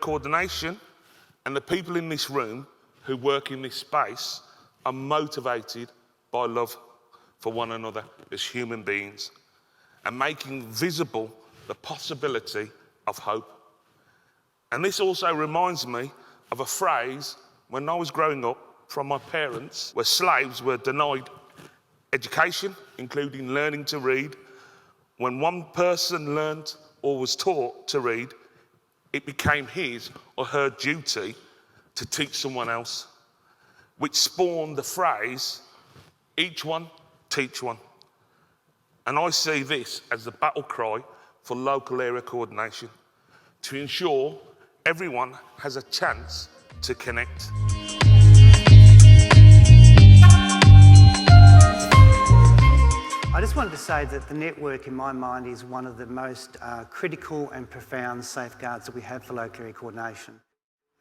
coordination and the people in this room who work in this space are motivated by love for one another as human beings and making visible the possibility of hope. And this also reminds me of a phrase when I was growing up from my parents, where slaves were denied education, including learning to read. When one person learned or was taught to read, it became his or her duty to teach someone else, which spawned the phrase, each one, teach one. And I see this as the battle cry for local area coordination to ensure everyone has a chance to connect. I just wanted to say that the network, in my mind, is one of the most critical and profound safeguards that we have for local area coordination.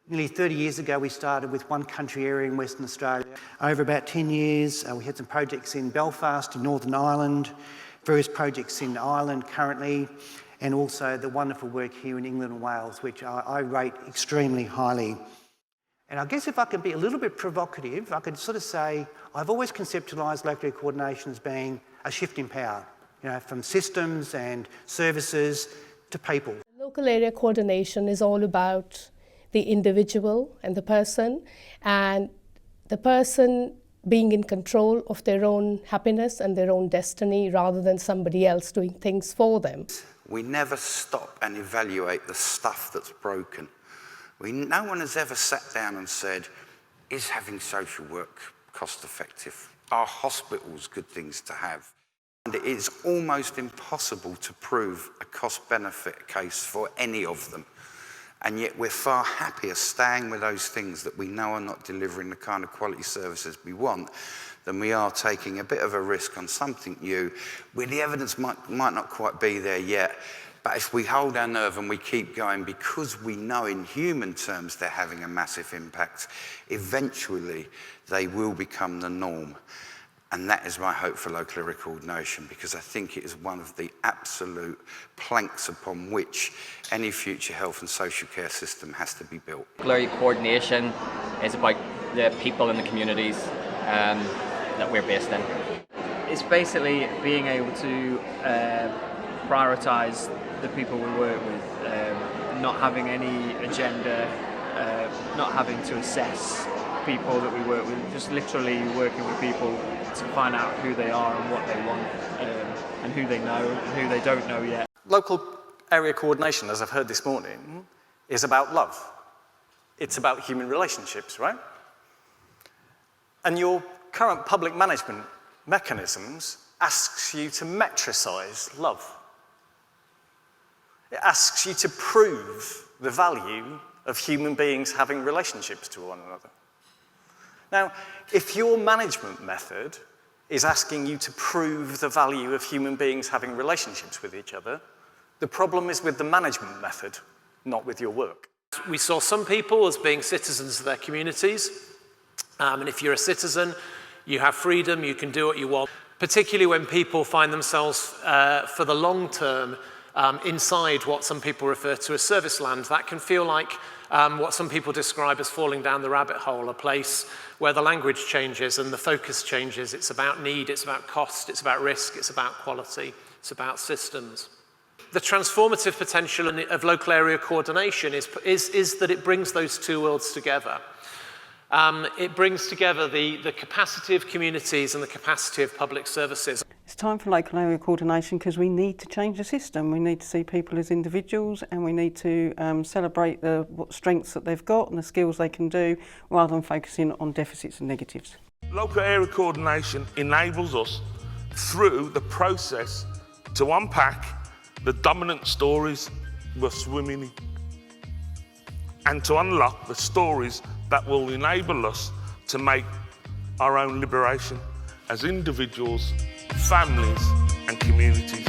Nearly 30 years ago, we started with one country area in Western Australia. Over about 10 years, we had some projects in Belfast, in Northern Ireland, various projects in Ireland currently, and also the wonderful work here in England and Wales, which I rate extremely highly. And I guess if I could be a little bit provocative, I could sort of say I've always conceptualised local area coordination as being a shift in power, from systems and services to people. Local area coordination is all about the individual and the person being in control of their own happiness and their own destiny rather than somebody else doing things for them. We never stop and evaluate the stuff that's broken. No one has ever sat down and said, is having social work cost effective? Are hospitals good things to have? And it is almost impossible to prove a cost-benefit case for any of them. And yet we're far happier staying with those things that we know are not delivering the kind of quality services we want than we are taking a bit of a risk on something new where the evidence might not quite be there yet. But if we hold our nerve and we keep going because we know in human terms they're having a massive impact, eventually they will become the norm. And that is my hope for local area coordination, because I think it is one of the absolute planks upon which any future health and social care system has to be built. Local area coordination is about the people in the communities that we're based in. It's basically being able to prioritise the people we work with, not having any agenda, not having to assess people that we work with, just literally working with people to find out who they are and what they want, and who they know and who they don't know yet. Local area coordination, as I've heard this morning, is about love. It's about human relationships, right? And your current public management mechanisms asks you to metricise love. It asks you to prove the value of human beings having relationships to one another. Now, if your management method is asking you to prove the value of human beings having relationships with each other, the problem is with the management method, not with your work. We saw some people as being citizens of their communities, and if you're a citizen, you have freedom, you can do what you want, particularly when people find themselves for the long term inside what some people refer to as service land. That can feel like what some people describe as falling down the rabbit hole, a place where the language changes and the focus changes. It's about need, it's about cost, it's about risk, it's about quality, it's about systems. The transformative potential of local area coordination is that it brings those two worlds together. It brings together the capacity of communities and the capacity of public services. It's time for local area coordination because we need to change the system. We need to see people as individuals, and we need to celebrate the strengths that they've got and the skills they can do, rather than focusing on deficits and negatives. Local area coordination enables us, through the process, to unpack the dominant stories we're swimming in, and to unlock the stories that will enable us to make our own liberation as individuals, families and communities.